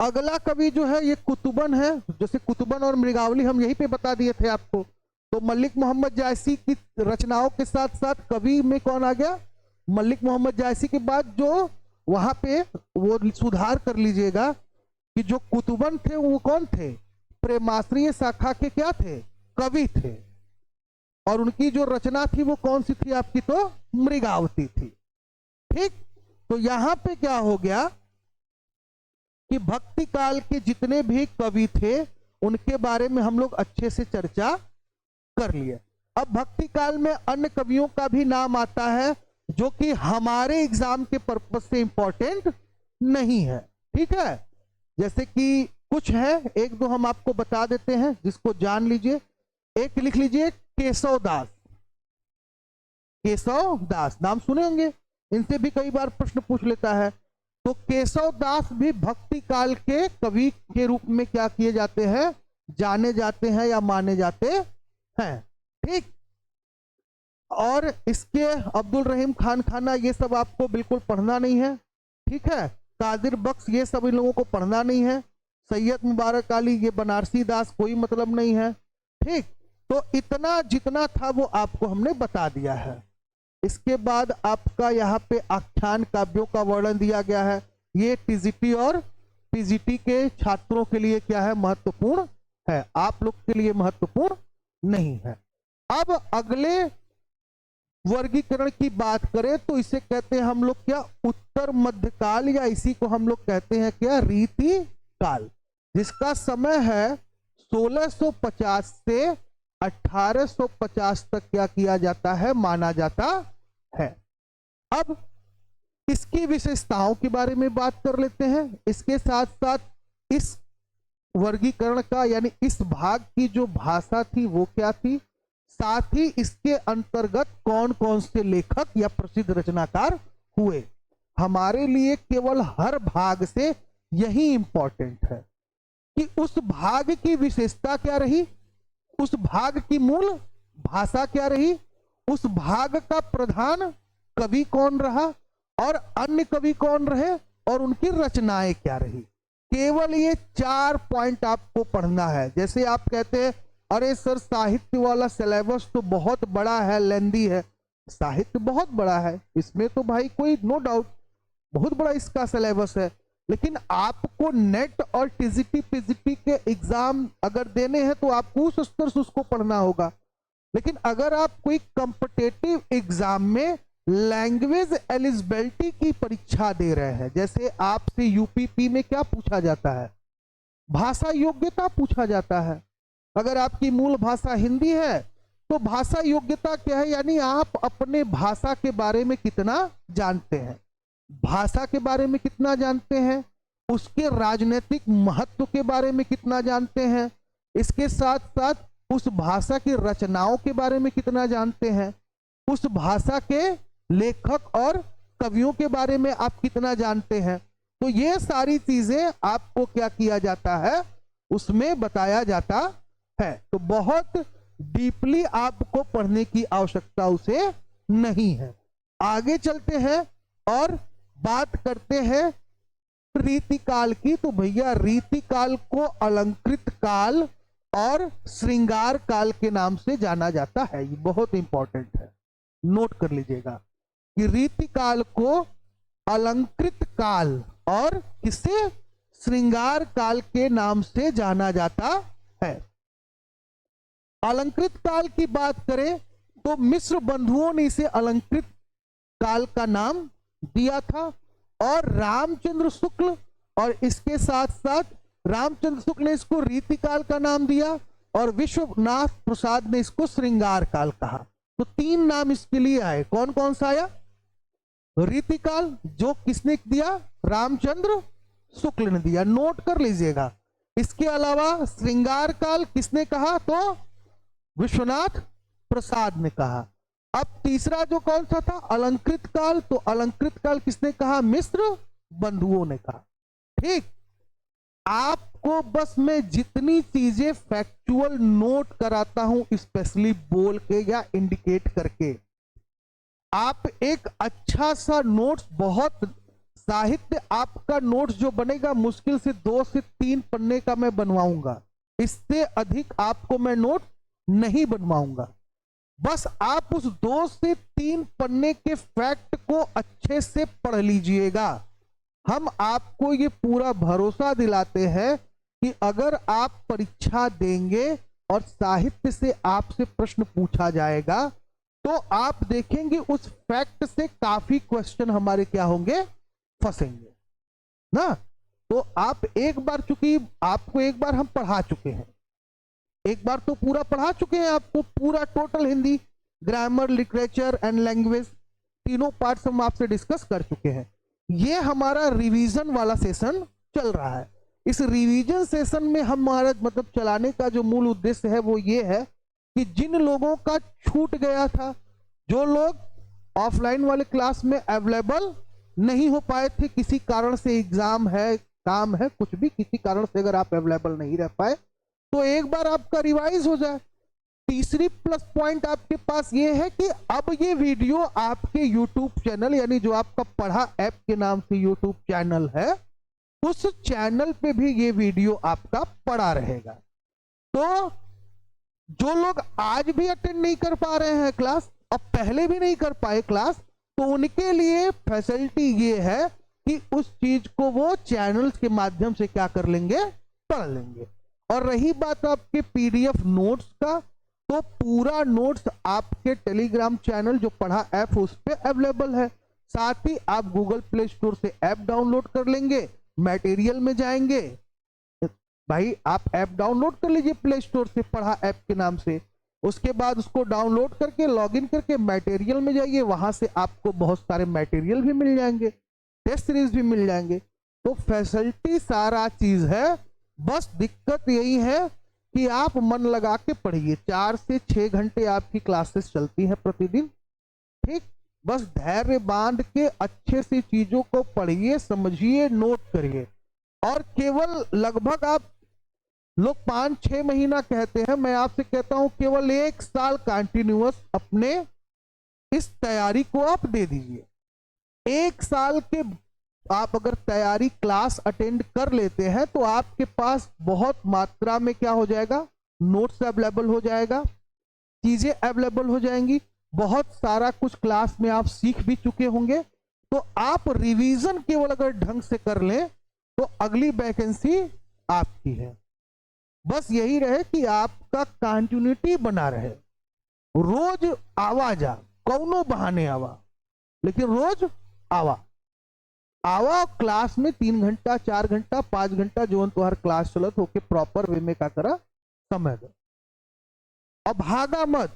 अगला कवि जो है ये कुतुबन है, जैसे कुतुबन और मृगावली हम यहीं पे बता दिए थे आपको। तो मलिक मोहम्मद जायसी की रचनाओं के साथ साथ कवि में कौन आ गया, मलिक मोहम्मद जायसी के बाद जो वहां पे वो सुधार कर लीजिएगा कि जो कुतुबन थे वो कौन थे, प्रेमाश्रय शाखा के क्या थे, कवि थे। और उनकी जो रचना थी वो कौन सी थी आपकी, तो मृगावती थी। ठीक, तो यहां पे क्या हो गया कि भक्ति काल के जितने भी कवि थे उनके बारे में हम लोग अच्छे से चर्चा कर लिए। अब भक्ति काल में अन्य कवियों का भी नाम आता है जो कि हमारे एग्जाम के पर्पज से इंपॉर्टेंट नहीं है। ठीक है, जैसे कि कुछ है, एक दो हम आपको बता देते हैं जिसको जान लीजिए। एक लिख लीजिए केशव दास। केशव दास नाम सुने होंगे, इनसे भी कई बार प्रश्न पूछ लेता है। तो केशव दास भी भक्ति काल के कवि के रूप में क्या किए जाते हैं, जाने जाते हैं या माने जाते हैं। ठीक, और इसके अब्दुल रहीम खान खाना ये सब आपको बिल्कुल पढ़ना नहीं है। ठीक है, कादिर बख्श ये सब इन लोगों को पढ़ना नहीं है। सैयद मुबारक अली ये बनारसी दास कोई मतलब नहीं है। ठीक, तो इतना जितना था वो आपको हमने बता दिया है। इसके बाद आपका यहाँ पे आख्यान काव्यों का वर्णन दिया गया है। ये टीजीटी और पीजीटी के छात्रों के लिए क्या है, महत्वपूर्ण है, आप लोग के लिए महत्वपूर्ण नहीं है। अब अगले वर्गीकरण की बात करें तो इसे कहते हैं हम लोग क्या, उत्तर मध्यकाल, या इसी को हम लोग कहते हैं क्या, रीति काल, जिसका समय है 1650 से 1850 तक क्या किया जाता है, माना जाता है। अब इसकी विशेषताओं के बारे में बात कर लेते हैं। इसके साथ साथ इस वर्गीकरण का यानी इस भाग की जो भाषा थी वो क्या थी, साथ ही इसके अंतर्गत कौन कौन से लेखक या प्रसिद्ध रचनाकार हुए। हमारे लिए केवल हर भाग से यही इंपॉर्टेंट है कि उस भाग की विशेषता क्या रही, उस भाग की मूल भाषा क्या रही, उस भाग का प्रधान कवि कौन रहा और अन्य कवि कौन रहे और उनकी रचनाएं क्या रही। केवल ये 4 पॉइंट आपको पढ़ना है। जैसे आप कहते हैं अरे सर साहित्य वाला सिलेबस तो बहुत बड़ा है, लेंदी है। साहित्य बहुत बड़ा है, इसमें तो भाई कोई नो डाउट, बहुत बड़ा इसका सिलेबस है। लेकिन आपको नेट और टीजीटी पीजीटी के एग्जाम अगर देने हैं तो आपको उस स्तर से उसको पढ़ना होगा। लेकिन अगर आप कोई कॉम्पिटिटिव एग्जाम में लैंग्वेज एलिजिबिलिटी की परीक्षा दे रहे हैं, जैसे आपसे यूपीपी में क्या पूछा जाता है, भाषा योग्यता पूछा जाता है। अगर आपकी मूल भाषा हिंदी है तो भाषा योग्यता क्या है, यानी आप अपने भाषा के बारे में कितना जानते हैं, भाषा के बारे में कितना जानते हैं, उसके राजनीतिक महत्व के बारे में कितना जानते हैं, इसके साथ साथ उस भाषा की रचनाओं के बारे में कितना जानते हैं, उस भाषा के लेखक और कवियों के बारे में आप कितना जानते हैं। तो ये सारी चीजें आपको क्या किया जाता है, उसमें बताया जाता है। तो बहुत डीपली आपको पढ़ने की आवश्यकता उसे नहीं है। आगे चलते हैं और बात करते हैं रीतिकाल की। तो भैया रीतिकाल को अलंकृत काल और श्रृंगार काल के नाम से जाना जाता है। ये बहुत इंपॉर्टेंट है, नोट कर लीजिएगा कि रीतिकाल को अलंकृत काल और किसे, श्रृंगार काल के नाम से जाना जाता है। अलंकृत काल की बात करें तो मिस्र बंधुओं ने इसे अलंकृत काल का नाम दिया था, और रामचंद्र शुक्ल और इसके साथ साथ रामचंद्र शुक्ल ने इसको रीतिकाल का नाम दिया, और विश्वनाथ प्रसाद ने इसको श्रृंगार काल कहा। तो 3 नाम इसके लिए आए। कौन कौन सा आया? रीतिकाल जो किसने दिया? रामचंद्र शुक्ल ने दिया, नोट कर लीजिएगा। इसके अलावा श्रृंगार काल किसने कहा? तो विश्वनाथ प्रसाद ने कहा। अब तीसरा जो कौन सा था? अलंकृत काल। तो अलंकृत काल किसने कहा? मिस्र बंधुओं ने कहा। ठीक, आपको बस मैं जितनी चीजें फैक्चुअल नोट कराता हूं स्पेशली बोल के या इंडिकेट करके, आप एक अच्छा सा नोट्स, बहुत साहित्य आपका नोट्स जो बनेगा मुश्किल से 2 से 3 पन्ने का मैं बनवाऊंगा, इससे अधिक आपको मैं नोट नहीं बनवाऊंगा। बस आप उस 2 से 3 पन्ने के फैक्ट को अच्छे से पढ़ लीजिएगा। हम आपको ये पूरा भरोसा दिलाते हैं कि अगर आप परीक्षा देंगे और साहित्य से आपसे प्रश्न पूछा जाएगा तो आप देखेंगे उस फैक्ट से काफी क्वेश्चन हमारे क्या होंगे, फंसेंगे ना। तो आप एक बार, चूंकि आपको एक बार हम पढ़ा चुके हैं, एक बार तो पूरा पढ़ा चुके हैं आपको, पूरा total Hindi grammar literature and language तीनों पार्ट्स हम आपसे डिस्कस कर चुके हैं। ये हमारा रिवीजन वाला सेशन चल रहा है। इस रिवीजन सेशन में हमारा मतलब चलाने का जो मूल उद्देश्य है वो ये है कि जिन लोगों का छूट गया था, जो लोग ऑफलाइन वाले क्लास में अवेलेबल नहीं हो पाए थे, किसी कारण से एग्जाम है, काम है, कुछ भी किसी कारण से अगर आप अवेलेबल नहीं रह पाए, तो एक बार आपका रिवाइज हो जाए। तीसरी प्लस पॉइंट आपके पास ये है कि अब ये वीडियो आपके YouTube चैनल, यानी जो आपका पढ़ा ऐप के नाम से YouTube चैनल है, उस चैनल पे भी ये वीडियो आपका पड़ा रहेगा। तो जो लोग आज भी अटेंड नहीं कर पा रहे हैं क्लास, अब पहले भी नहीं कर पाए क्लास, तो उनके लिए फैसिलिटी ये है कि उस चीज को वो चैनल्स के माध्यम से क्या कर लेंगे, पढ़ लेंगे। और रही बात आपके PDF नोट्स का, तो पूरा नोट्स आपके टेलीग्राम चैनल जो पढ़ा ऐप उस पे अवेलेबल है। साथ ही आप गूगल प्ले स्टोर से ऐप डाउनलोड कर लेंगे, मटेरियल में जाएंगे, भाई आप ऐप डाउनलोड कर लीजिए प्ले स्टोर से पढ़ा ऐप के नाम से, उसके बाद उसको डाउनलोड करके लॉगिन करके मटेरियल में जाइए, वहां से आपको बहुत सारे मटेरियल भी मिल जाएंगे, टेस्ट सीरीज भी मिल जाएंगे। तो फैसिलिटी सारा चीज है, बस दिक्कत यही है कि आप मन लगा के पढ़िए। 4 से 6 घंटे आपकी क्लासेस चलती हैं प्रतिदिन, ठीक। बस धैर्य बांध के अच्छे से चीजों को पढ़िए, समझिए, नोट करिए। और केवल लगभग आप लोग 5-6 महीना कहते हैं, मैं आपसे कहता हूं केवल 1 साल कंटिन्यूअस अपने इस तैयारी को आप दे दीजिए। 1 साल के आप अगर तैयारी क्लास अटेंड कर लेते हैं तो आपके पास बहुत मात्रा में क्या हो जाएगा, नोट्स अवेलेबल हो जाएगा, चीजें अवेलेबल हो जाएंगी, बहुत सारा कुछ क्लास में आप सीख भी चुके होंगे। तो आप रिवीजन केवल अगर ढंग से कर लें तो अगली वैकेंसी आपकी है। बस यही रहे कि आपका कंटिन्यूटी बना रहे, रोज आवा जा, कौनो बहाने आवा, लेकिन रोज आवा क्लास में 3 घंटा 4 घंटा 5 घंटा जो तुम्हार क्लास चलत होके प्रॉपर वे में का करा समय दो। अब भागा मत,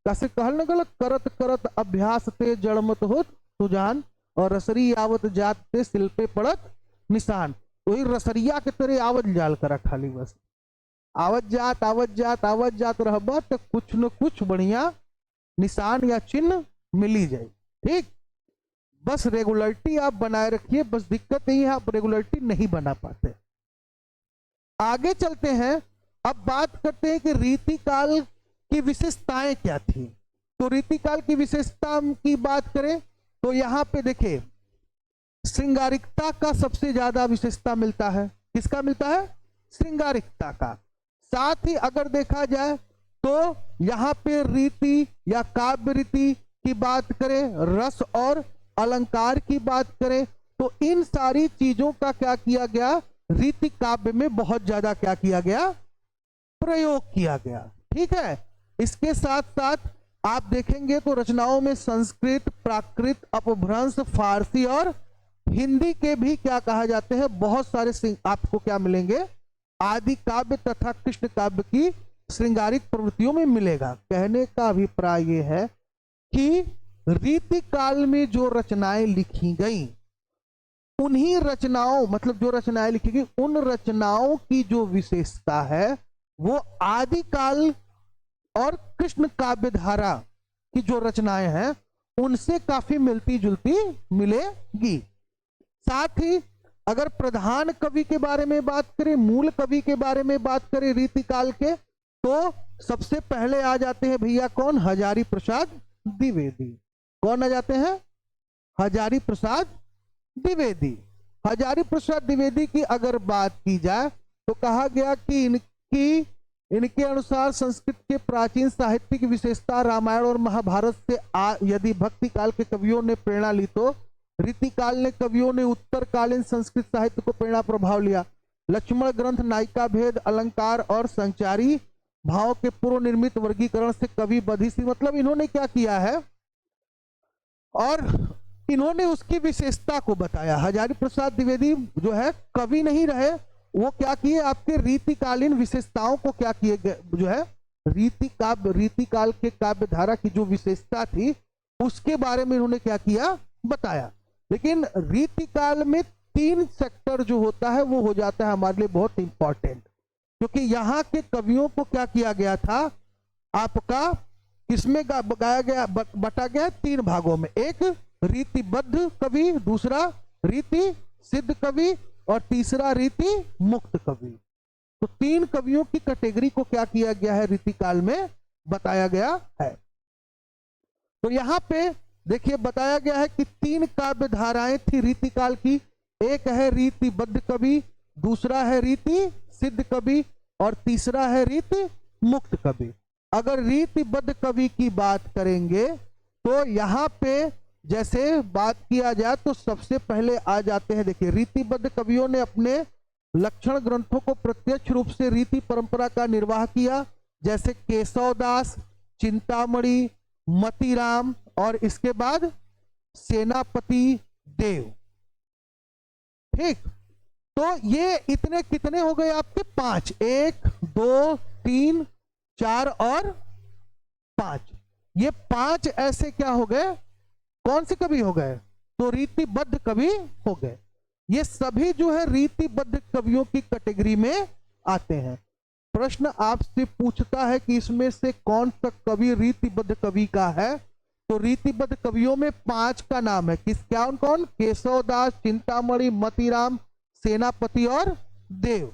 कैसे कहल न गलत, करत करत अभ्यास ते जड़ मत होत सुजान, और रसरी आवत जात ते सिल पे पड़त निशान। तो ही रसरिया के तरह आवत जाल करा, खाली बस आवत जात रहबा तो कुछ न कुछ बढ़िया निशान या चिन्ह मिली जाए, ठीक। बस रेगुलरिटी आप बनाए रखिए, बस दिक्कत यही है आप रेगुलरिटी नहीं बना पाते। आगे चलते हैं, अब बात करते हैं कि रीतिकाल की विशेषताएं क्या थी। तो रीतिकाल की विशेषता की बात करें तो यहां पे देखिए श्रृंगारिकता का सबसे ज्यादा विशेषता मिलता है। किसका मिलता है? श्रृंगारिकता का। साथ ही अगर देखा जाए तो यहां पे रीति या काव्य रीति की बात करें, रस और अलंकार की बात करें, तो इन सारी चीजों का क्या किया गया? रीति काव्य में बहुत ज्यादा क्या किया गया? प्रयोग किया गया। ठीक है। इसके साथ साथ आप देखेंगे तो रचनाओं में संस्कृत, प्राकृत, अपभ्रंश, फारसी और हिंदी के भी क्या कहा जाते हैं, बहुत सारे आपको क्या मिलेंगे? आदि काव्य तथा कृष्ण काव्य की श्रृंगारिक प्रवृत्तियों में मिलेगा। कहने का अभिप्राय यह है कि रीति काल में जो रचनाएं लिखी गई, उन्हीं रचनाओं मतलब जो रचनाएं लिखी गई उन रचनाओं की जो विशेषता है वो आदि काल और कृष्ण काव्य धारा की जो रचनाएं हैं उनसे काफी मिलती जुलती मिलेगी। साथ ही अगर प्रधान कवि के बारे में बात करें, मूल कवि के बारे में बात करें रीतिकाल के, तो सबसे पहले आ जाते हैं भैया कौन? हजारी प्रसाद द्विवेदी। कौन आ जाते हैं? हजारी प्रसाद द्विवेदी। हजारी प्रसाद द्विवेदी की अगर बात की जाए तो कहा गया कि इनके अनुसार संस्कृत के प्राचीन साहित्य की विशेषता रामायण और महाभारत से यदि भक्ति काल के कवियों ने प्रेरणा ली तो रीतिकाल ने कवियों ने उत्तरकालीन संस्कृत साहित्य को प्रेरणा प्रभाव लिया। लक्ष्मण ग्रंथ, नायिका भेद, अलंकार और संचारी भाव के पूर्व निर्मित वर्गीकरण से कवि बधिसी, मतलब इन्होंने क्या किया है और इन्होंने उसकी विशेषता को बताया। हजारी प्रसाद द्विवेदी जो है कवि नहीं रहे, वो क्या किए? आपके रीतिकालीन विशेषताओं को क्या किए जो है रीतिकाल के काव्य धारा की जो विशेषता थी उसके बारे में इन्होंने क्या किया? बताया। लेकिन रीतिकाल में 3 सेक्टर जो होता है वो हो जाता है हमारे लिए बहुत इंपॉर्टेंट, क्योंकि यहाँ के कवियों को क्या किया गया था? आपका किसमें गाया गया? बटा गया 3 भागों में। एक रीतिबद्ध कवि, दूसरा रीति सिद्ध कवि और तीसरा रीति मुक्त कवि। तो 3 कवियों की कैटेगरी को क्या किया गया है? रीतिकाल में बताया गया है। तो यहां पे देखिए बताया गया है कि 3 काव्य धाराएं थी रीतिकाल की। एक है रीतिबद्ध कवि, दूसरा है रीति सिद्ध कवि और तीसरा है रीति मुक्त कवि। अगर रीतिबद्ध कवि की बात करेंगे तो यहां पे जैसे बात किया जाए तो सबसे पहले आ जाते हैं, देखिए रीतिबद्ध कवियों ने अपने लक्षण ग्रंथों को प्रत्यक्ष रूप से रीति परंपरा का निर्वाह किया, जैसे केशवदास, चिंतामणि, मतीराम और इसके बाद सेनापति देव। ठीक, तो ये इतने कितने हो गए आपके? 5। 1 2 3 4 और 5। ये 5 ऐसे क्या हो गए? कौन से कवि हो गए? तो रीतिबद्ध कवि हो गए। ये सभी जो है रीतिबद्ध कवियों की कैटेगरी में आते हैं। प्रश्न आपसे पूछता है कि इसमें से कौन सा कवि रीतिबद्ध कवि का है? तो रीतिबद्ध कवियों में 5 का नाम है। क्या कौन? केशवदास, चिंतामणि, मतीराम, सेनापति और देव।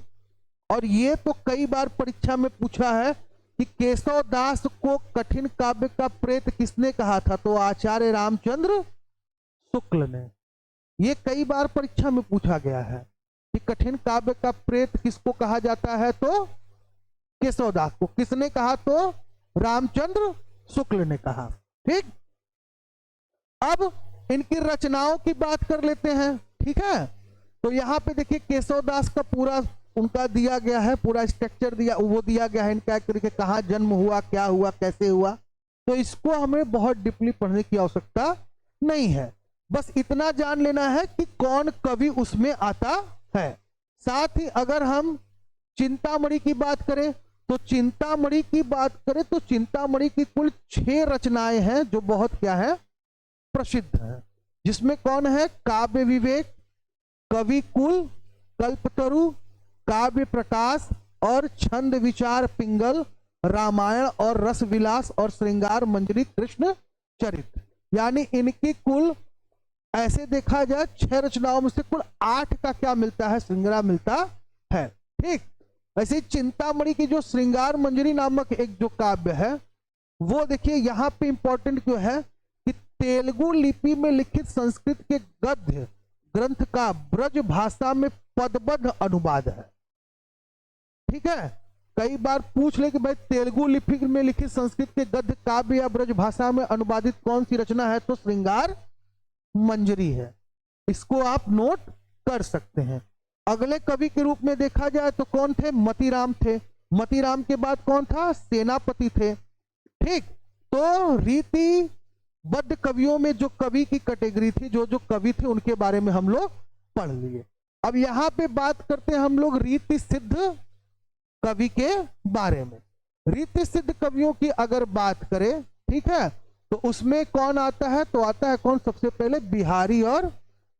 और ये तो कई बार परीक्षा में पूछा है कि केशवदास को कठिन काव्य का प्रेत किसने कहा था? तो आचार्य रामचंद्र शुक्ल ने। ये कई बार परीक्षा में पूछा गया है कि कठिन काव्य का प्रेत किसको कहा जाता है? तो केशवदास को। किसने कहा? तो रामचंद्र शुक्ल ने कहा। ठीक, अब इनकी रचनाओं की बात कर लेते हैं। ठीक है, तो यहां पे देखिए केशवदास का पूरा उनका दिया गया है, पूरा स्ट्रक्चर वो दिया गया है इनका, करके कहाँ जन्म हुआ, क्या हुआ, कैसे हुआ। तो इसको हमें बहुत डीपली पढ़ने की आवश्यकता नहीं है, बस इतना जान लेना है कि कौन कवि उसमें आता है। साथ ही अगर हम चिंतामणि की बात करें तो चिंतामणि की कुल 6 रचनाएं हैं जो बहुत क्या है? प्रसिद्ध है। जिसमें कौन है? काव्य विवेक, कवि कुल, कल्पतरु, काव्य प्रकाश और छंद विचार पिंगल, रामायण और रस विलास और श्रृंगार मंजरी कृष्ण चरित्र। यानी इनकी कुल ऐसे देखा जाए 6 रचनाओं में से कुल 8 का क्या मिलता है, श्रृंगार मिलता है। ठीक, ऐसे ही चिंतामणि की जो श्रृंगार मंजरी नामक एक जो काव्य है, वो देखिए यहाँ पे इंपॉर्टेंट क्यों है कि तेलुगु लिपि में लिखित संस्कृत के गद्य ग्रंथ का ब्रज भाषा में पदबद्ध अनुवाद है। ठीक है, कई बार पूछ ले कि भाई तेलुगु लिपि में लिखित संस्कृत के गद्य काव्य या ब्रज भाषा में अनुवादित कौन सी रचना है, तो श्रृंगार मंजरी है। इसको आप नोट कर सकते हैं। अगले कवि के रूप में देखा जाए तो कौन थे, मतीराम थे। मतीराम के बाद कौन था, सेनापति थे। ठीक, तो रीतिबद्ध कवियों में जो कवि की कैटेगरी थी, जो जो कवि थे उनके बारे में हम लोग पढ़ लिए। अब यहां पे बात करते हैं हम लोग रीति सिद्ध कवि के बारे में। रीति सिद्ध कवियों की अगर बात करें, ठीक है, तो उसमें कौन आता है, तो आता है कौन, सबसे पहले बिहारी और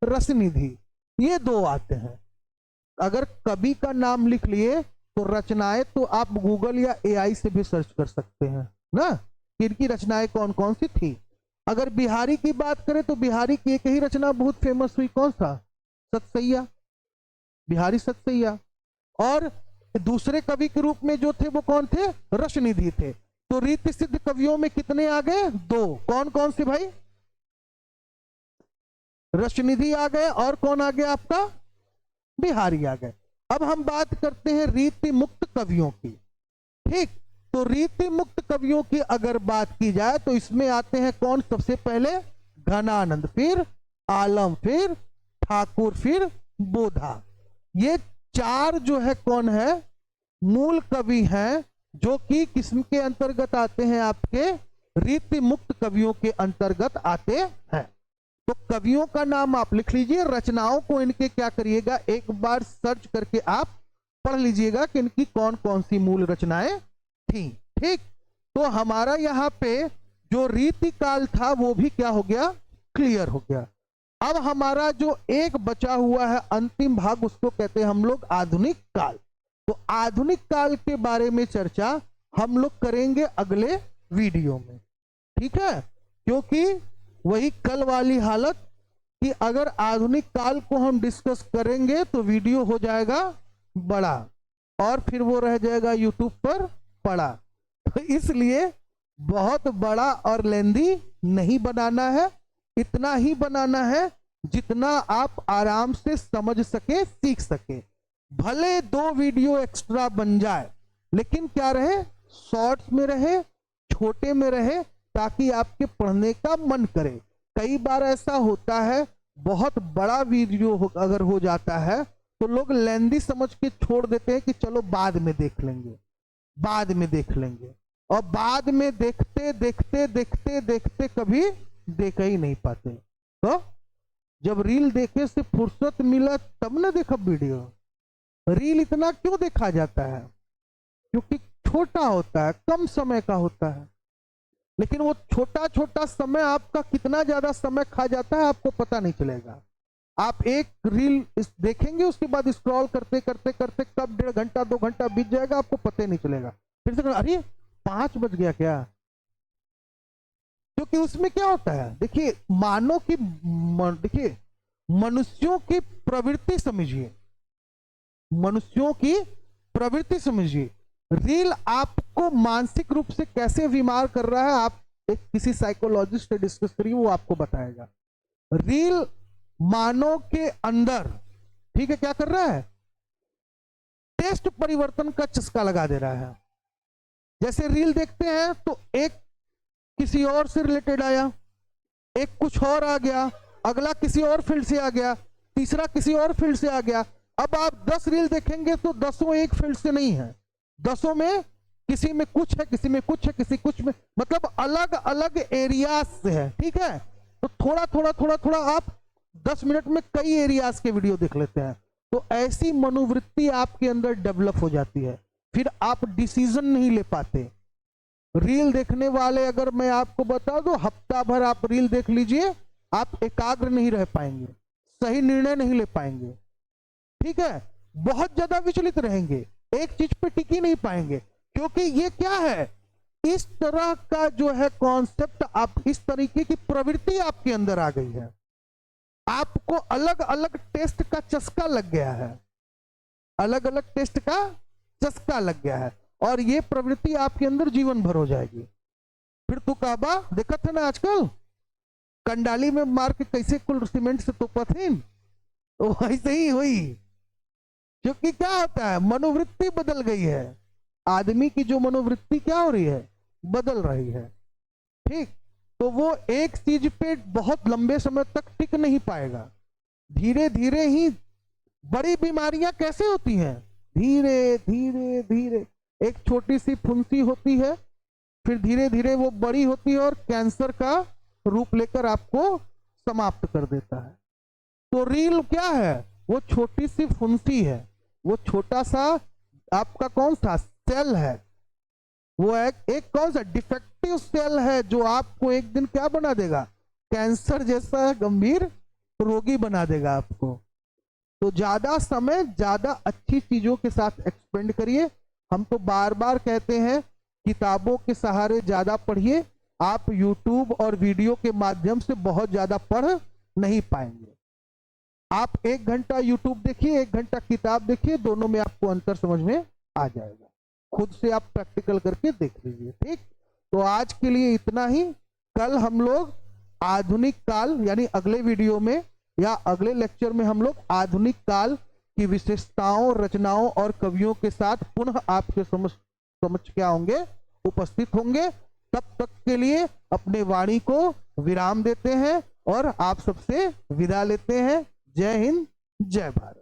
रसनिधि, ये दो आते हैं। अगर कवि का नाम लिख लिए तो रचनाएं तो आप गूगल या एआई से भी सर्च कर सकते हैं ना, इनकी रचनाएं कौन कौन सी थी। अगर बिहारी की बात करें तो बिहारी की एक ही रचना बहुत फेमस हुई, कौन सा, सतसैया, बिहारी सतसैया। और दूसरे कवि के रूप में जो थे वो कौन थे, रसनिधि थे। तो रीति सिद्ध कवियों में कितने आ गए, दो। कौन कौन से भाई, रसनिधि आ गए और कौन आ गया आपका, बिहारी आ गए। अब हम बात करते हैं रीति मुक्त कवियों की। ठीक, तो रीति मुक्त कवियों की अगर बात की जाए तो इसमें आते हैं कौन, सबसे पहले घनानंद, फिर आलम, फिर ठाकुर, फिर बोधा। ये चार जो है कौन है, मूल कवि हैं, जो कि किस्म के अंतर्गत आते हैं, आपके रीति मुक्त कवियों के अंतर्गत आते हैं। तो कवियों का नाम आप लिख लीजिए, रचनाओं को इनके क्या करिएगा, एक बार सर्च करके आप पढ़ लीजिएगा कि इनकी कौन कौन सी मूल रचनाएं थी। ठीक, तो हमारा यहाँ पे जो रीति काल था वो भी क्या हो गया, क्लियर हो गया। अब हमारा जो एक बचा हुआ है अंतिम भाग, उसको कहते हैं हम लोग आधुनिक काल। तो आधुनिक काल के बारे में चर्चा हम लोग करेंगे अगले वीडियो में। ठीक है, क्योंकि वही कल वाली हालत कि अगर आधुनिक काल को हम डिस्कस करेंगे तो वीडियो हो जाएगा बड़ा और फिर वो रह जाएगा यूट्यूब पर पड़ा। तो इसलिए बहुत बड़ा और लेंदी नहीं बनाना है, इतना ही बनाना है जितना आप आराम से समझ सके, सीख सके। भले 2 वीडियो एक्स्ट्रा बन जाए, लेकिन क्या रहे, शॉर्ट्स में रहे, छोटे में रहे, ताकि आपके पढ़ने का मन करे। कई बार ऐसा होता है, बहुत बड़ा वीडियो अगर हो जाता है तो लोग लेंदी समझ के छोड़ देते हैं कि चलो बाद में देख लेंगे, बाद में देख लेंगे, और बाद में देखते देखते देखते देखते कभी देख ही नहीं पाते। तो जब रील देखे से फुर्सत मिला तब ना देखा वीडियो। रील इतना क्यों देखा जाता है, क्योंकि छोटा होता है, कम समय का होता है, लेकिन वो छोटा छोटा समय आपका कितना ज्यादा समय खा जाता है आपको पता नहीं चलेगा। आप एक रील देखेंगे, उसके बाद स्क्रॉल करते करते करते कब 1.5 घंटा 2 घंटा बीत जाएगा आपको पता ही नहीं चलेगा। फिर से अरे 5 बज गया क्या, क्योंकि उसमें क्या होता है, देखिए मानव की, देखिए मनुष्यों की प्रवृत्ति समझिए, मनुष्यों की प्रवृत्ति समझिए। रील आपको मानसिक रूप से कैसे बीमार कर रहा है, आप एक किसी साइकोलॉजिस्ट से डिस्कस करिए, वो आपको बताएगा। रील मानव के अंदर, ठीक है, क्या कर रहा है, टेस्ट परिवर्तन का चस्का लगा दे रहा है। जैसे रील देखते हैं तो एक किसी और से रिलेटेड आया, एक कुछ और आ गया, अगला किसी और फील्ड से आ गया, तीसरा किसी और फील्ड से आ गया। अब आप 10 रील देखेंगे तो 10 एक फील्ड से नहीं है, 10 में किसी में कुछ है, किसी में कुछ है, किसी कुछ में, मतलब अलग अलग एरियाज से है। ठीक है, तो थोड़ा थोड़ा थोड़ा थोड़ा आप 10 मिनट में कई एरियाज के वीडियो देख लेते हैं। तो ऐसी मनोवृत्ति आपके अंदर डेवलप हो जाती है, फिर आप डिसीजन नहीं ले पाते। रील देखने वाले, अगर मैं आपको बता दूं, हफ्ता भर आप रील देख लीजिए, आप एकाग्र नहीं रह पाएंगे, सही निर्णय नहीं ले पाएंगे। ठीक है, बहुत ज्यादा विचलित रहेंगे, एक चीज पे टिक ही नहीं पाएंगे, क्योंकि ये क्या है, इस तरह का जो है कॉन्सेप्ट, आप इस तरीके की प्रवृत्ति आपके अंदर आ गई है। आपको अलग अलग टेस्ट का चस्का लग गया है, अलग अलग टेस्ट का चस्का लग गया है, और ये प्रवृत्ति आपके अंदर जीवन भर हो जाएगी। फिर तू काबा देखा था ना आजकल कंडाली में मार के कैसे कुल सीमेंट से तोपा थी, तो वैसे ही हुई। क्योंकि क्या होता है, मनोवृत्ति बदल गई है, आदमी की जो मनोवृत्ति क्या हो रही है, बदल रही है। ठीक, तो वो एक चीज पे बहुत लंबे समय तक टिक नहीं पाएगा। धीरे धीरे ही बड़ी बीमारियां कैसे होती हैं, धीरे धीरे धीरे, एक छोटी सी फुंसी होती है, फिर धीरे धीरे वो बड़ी होती है और कैंसर का रूप लेकर आपको समाप्त कर देता है। तो रील क्या है, वो छोटी सी फुंसी है, वो छोटा सा आपका कौन सा सेल है, वो एक कौन सा डिफेक्टिव सेल है जो आपको एक दिन क्या बना देगा, कैंसर जैसा गंभीर रोगी बना देगा आपको। तो ज्यादा समय ज्यादा अच्छी चीजों के साथ एक्सपेंड करिए। हम तो बार बार कहते हैं किताबों के सहारे ज्यादा पढ़िए, आप यूट्यूब और वीडियो के माध्यम से बहुत ज्यादा पढ़ नहीं पाएंगे। आप 1 घंटा यूट्यूब देखिए, 1 घंटा किताब देखिए, दोनों में आपको अंतर समझ में आ जाएगा। खुद से आप प्रैक्टिकल करके देख लीजिए। ठीक, तो आज के लिए इतना ही। कल हम लोग आधुनिक काल यानी अगले वीडियो में या अगले लेक्चर में हम लोग आधुनिक काल की विशेषताओं, रचनाओं और कवियों के साथ पुनः आपके समझ क्या होंगे, उपस्थित होंगे। तब तक के लिए अपने वाणी को विराम देते हैं और आप सबसे विदा लेते हैं। जय हिंद, जय भारत।